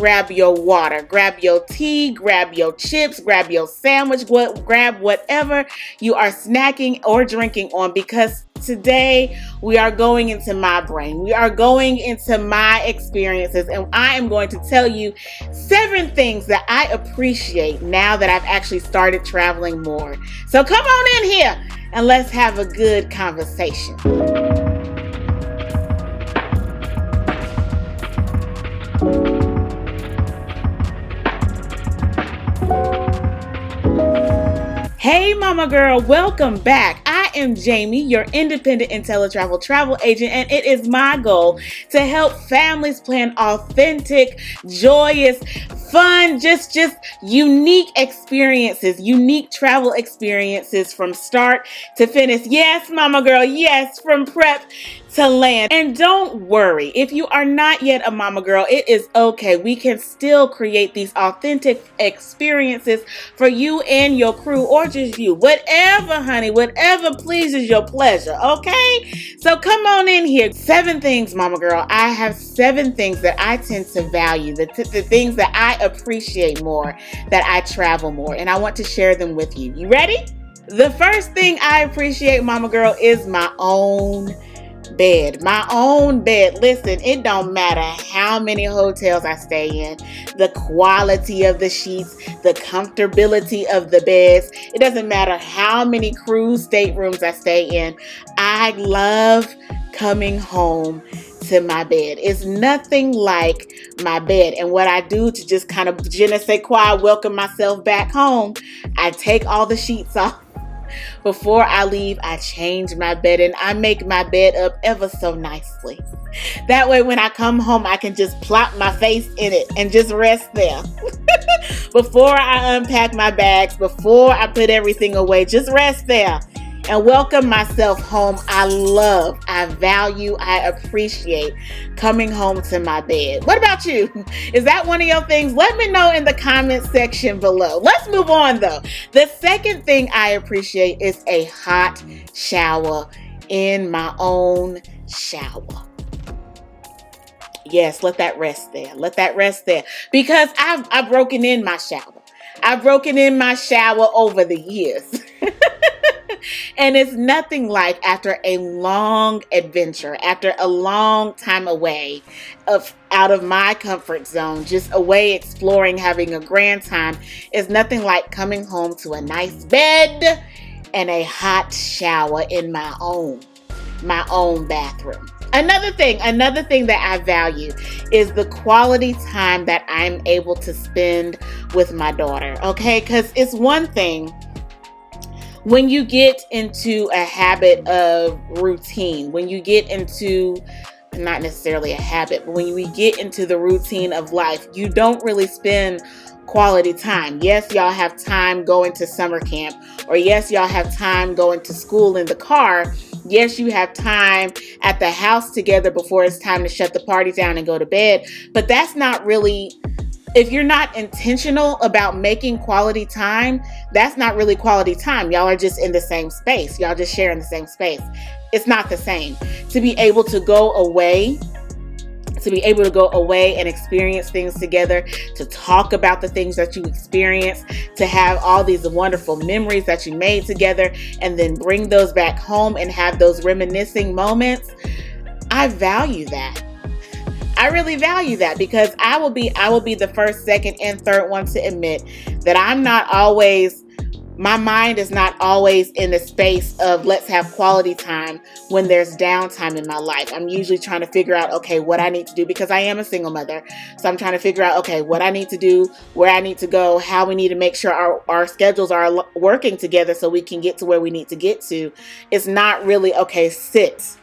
grab your water, grab your tea, grab your chips, grab your sandwich, grab whatever you are snacking or drinking on, because today we are going into my brain. We are going into my experiences, and I am going to tell you 7 things that I appreciate now that I've actually started traveling more. So come on in here and let's have a good conversation. Hey Mama Girl, welcome back. I am Jamie, your independent IntelliTravel travel agent, and it is my goal to help families plan authentic, joyous, fun, just unique experiences, unique travel experiences from start to finish. Yes, Mama Girl, yes, from prep to land. And don't worry, if you are not yet a Mama Girl, it is okay. We can still create these authentic experiences for you and your crew, or just you. Whatever, honey, whatever pleases your pleasure, okay? So come on in here. 7 things, Mama Girl. I have 7 things that I tend to value, the things that I appreciate more, that I travel more, and I want to share them with you. You ready? The first thing I appreciate, Mama Girl, is my own bed. My own bed. Listen, it don't matter how many hotels I stay in, the quality of the sheets, the comfortability of the beds. It doesn't matter how many cruise staterooms I stay in. I love coming home to my bed. It's nothing like my bed. And what I do to just kind of je ne sais quoi, welcome myself back home, I take all the sheets off. Before I leave, I change my bed and I make my bed up ever so nicely. That way, when I come home, I can just plop my face in it and just rest there. Before I unpack my bags, before I put everything away, just rest there and welcome myself home. I love, I value, I appreciate coming home to my bed. What about you? Is that one of your things? Let me know in the comment section below. Let's move on though. The second thing I appreciate is a hot shower in my own shower. Yes, let that rest there. Let that rest there. Because I've broken in my shower. I've broken in my shower over the years. And it's nothing like after a long adventure, after a long time away out of my comfort zone, just away exploring, having a grand time, is nothing like coming home to a nice bed and a hot shower in my own bathroom. Another thing that I value is the quality time that I'm able to spend with my daughter, okay? Because it's one thing when you get into a habit of routine, when you get into, not necessarily a habit, but when we get into the routine of life, you don't really spend quality time. Yes, y'all have time going to summer camp, or yes, y'all have time going to school in the car. Yes, you have time at the house together before it's time to shut the party down and go to bed. But that's not really, if you're not intentional about making quality time, that's not really quality time. Y'all are just in the same space. Y'all just sharing the same space. It's not the same. To be able to go away and experience things together, to talk about the things that you experienced, to have all these wonderful memories that you made together, and then bring those back home and have those reminiscing moments. I value that. I really value that, because I will be the first, second, and third one to admit that my mind is not always in the space of let's have quality time when there's downtime in my life. I'm usually trying to figure out, okay, what I need to do, because I am a single mother. So I'm trying to figure out, okay, what I need to do, where I need to go, how we need to make sure our schedules are working together so we can get to where we need to get to. It's not really, okay, sit,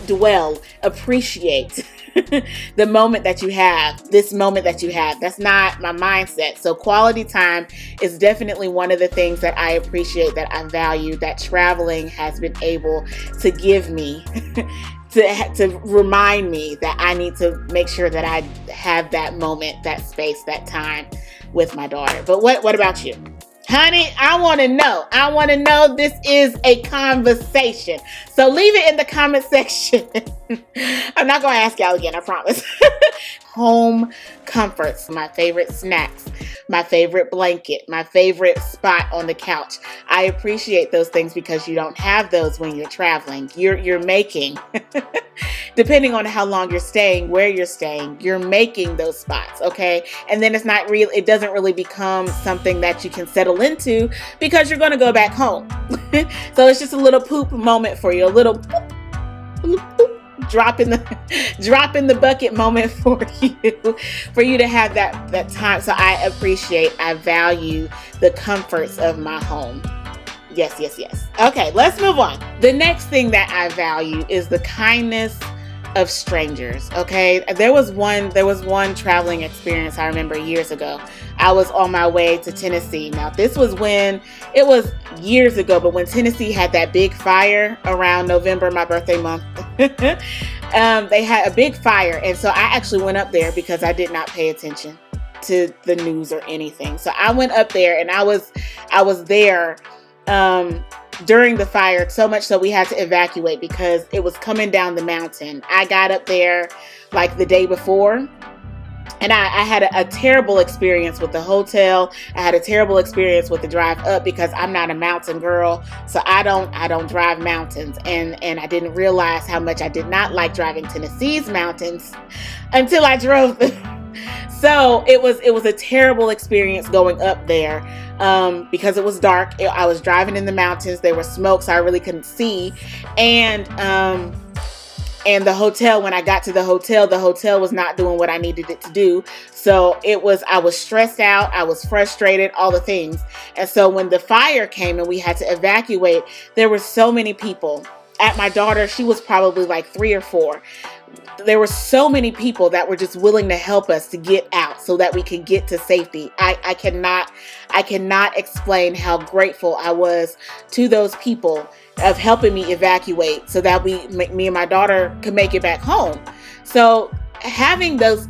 dwell, appreciate the moment that you have, this moment that you have. That's not my mindset. So quality time is definitely one of the things that I appreciate, that I value, that traveling has been able to give me to remind me that I need to make sure that I have that moment, that space, that time with my daughter. But what about you? Honey, I want to know. I want to know. This is a conversation. So leave it in the comment section. I'm not going to ask y'all again, I promise. Home comforts, my favorite snacks, my favorite blanket, my favorite spot on the couch. I appreciate those things because you don't have those when you're traveling. You're making, depending on how long you're staying, where you're staying, you're making those spots, okay? And then it's not real. It doesn't really become something that you can settle into because you're going to go back home. So it's just a little poop moment for you, a little poop, drop in the bucket moment for you to have that time. So I value the comforts of my home. Yes. Okay, let's move on. The next thing that I value is the kindness of strangers. Okay, there was one traveling experience I remember years ago. I was on my way to Tennessee. Now this was when it was years ago, but when Tennessee had that big fire around November, my birthday month, they had a big fire, and so I actually went up there because I did not pay attention to the news or anything. So I went up there, and I was there during the fire, so much so we had to evacuate because it was coming down the mountain. I got up there like the day before, and I had a terrible experience with the hotel. I had a terrible experience with the drive up because I'm not a mountain girl, so I don't drive mountains, and I didn't realize how much I did not like driving Tennessee's mountains until I drove them. So it was a terrible experience going up there because it was dark. I was driving in the mountains. There was smoke, so I really couldn't see. And the hotel, when I got to the hotel was not doing what I needed it to do. So I was stressed out. I was frustrated, all the things. And so when the fire came and we had to evacuate, there were so many people. At my daughter, she was probably like 3 or 4. There were so many people that were just willing to help us to get out so that we could get to safety. I cannot explain how grateful I was to those people of helping me evacuate so that me and my daughter could make it back home. So having those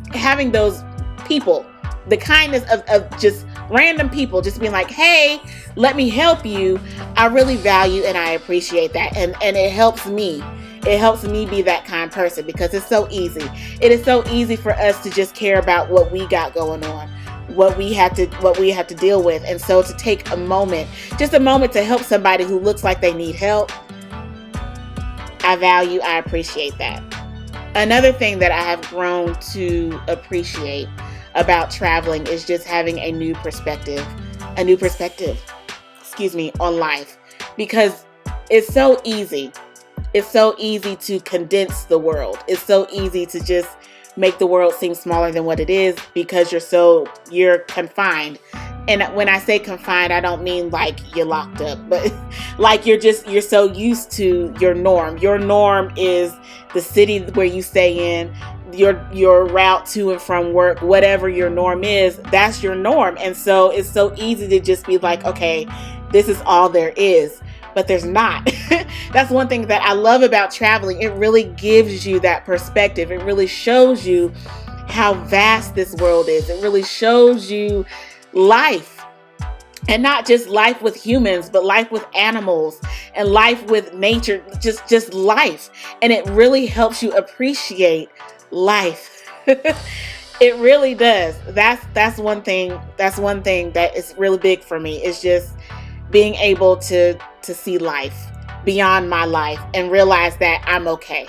people, the kindness of just random people just being like, hey, let me help you, I really value and I appreciate that. And it helps me. It helps me be that kind of person because it's so easy. It is so easy for us to just care about what we got going on, what we have to deal with. And so to take just a moment to help somebody who looks like they need help, I appreciate that. Another thing that I have grown to appreciate about traveling is just having a new perspective, on life, because it's so easy. It's so easy to condense the world. It's so easy to just make the world seem smaller than what it is because you're confined. And when I say confined, I don't mean like you're locked up, but like you're so used to your norm. Your norm is the city where you stay in, your route to and from work, whatever your norm is, that's your norm. And so it's so easy to just be like, okay, this is all there is. But there's not. That's one thing that I love about traveling. It really gives you that perspective. It really shows you how vast this world is. It really shows you life, and not just life with humans, but life with animals and life with nature, just life. And it really helps you appreciate life. It really does. That's one thing that is really big for me. It's just being able to see life beyond my life and realize that I'm okay.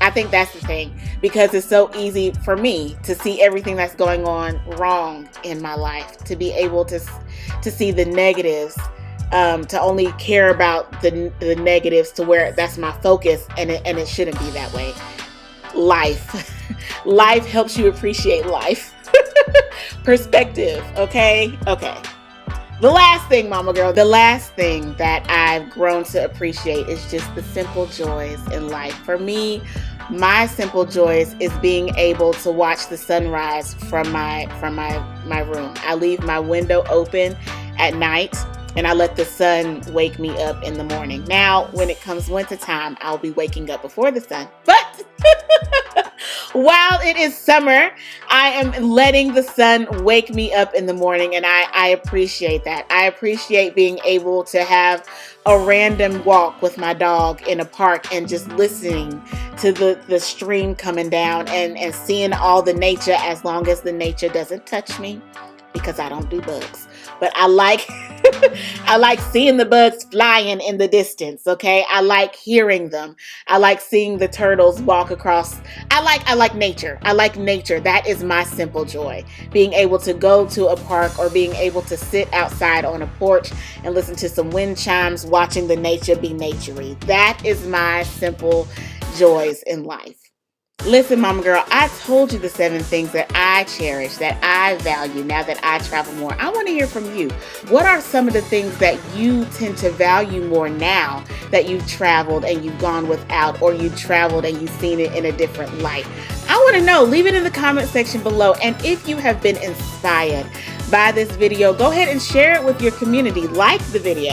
I think that's the thing, because it's so easy for me to see everything that's going on wrong in my life, to be able to see the negatives, to only care about the negatives to where that's my focus, and it shouldn't be that way. Life helps you appreciate life. Perspective, okay? The last thing, Momma Girl, the last thing that I've grown to appreciate is just the simple joys in life. For me, my simple joys is being able to watch the sunrise from my room. I leave my window open at night and I let the sun wake me up in the morning. Now, when it comes wintertime, I'll be waking up before the sun. But While it is summer, I am letting the sun wake me up in the morning, and I appreciate that. I appreciate being able to have a random walk with my dog in a park and just listening to the stream coming down and seeing all the nature, as long as the nature doesn't touch me, because I don't do bugs. But I like I like seeing the bugs flying in the distance, okay? I like hearing them. I like seeing the turtles walk across. I like nature. I like nature. That is my simple joy. Being able to go to a park or being able to sit outside on a porch and listen to some wind chimes, watching the nature be naturey. That is my simple joys in life. Listen, Mama Girl, I told you the 7 things that I cherish, that I value now that I travel more. I want to hear from you. What are some of the things that you tend to value more now that you've traveled and you've gone without, or you traveled and you've seen it in a different light? I want to know. Leave it in the comment section below. And if you have been inspired by this video, go ahead and share it with your community. Like the video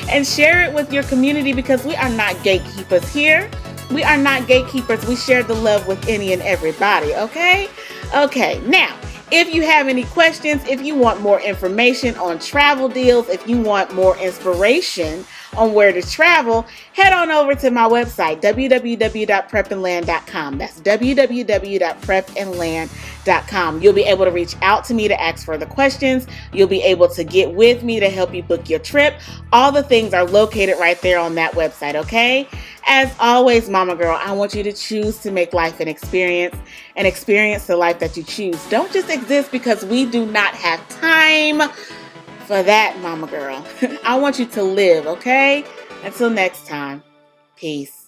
and share it with your community, because we are not gatekeepers here. We are not gatekeepers. We share the love with any and everybody, okay? Okay, now, if you have any questions, if you want more information on travel deals, if you want more inspiration on where to travel, head on over to my website, www.prepandland.com. That's www.prepandland.com. You'll be able to reach out to me to ask further questions. You'll be able to get with me to help you book your trip. All the things are located right there on that website, okay? As always, Mama Girl, I want you to choose to make life an experience the life that you choose. Don't just exist because we do not have time for that, Mama Girl. I want you to live, okay? Until next time, peace.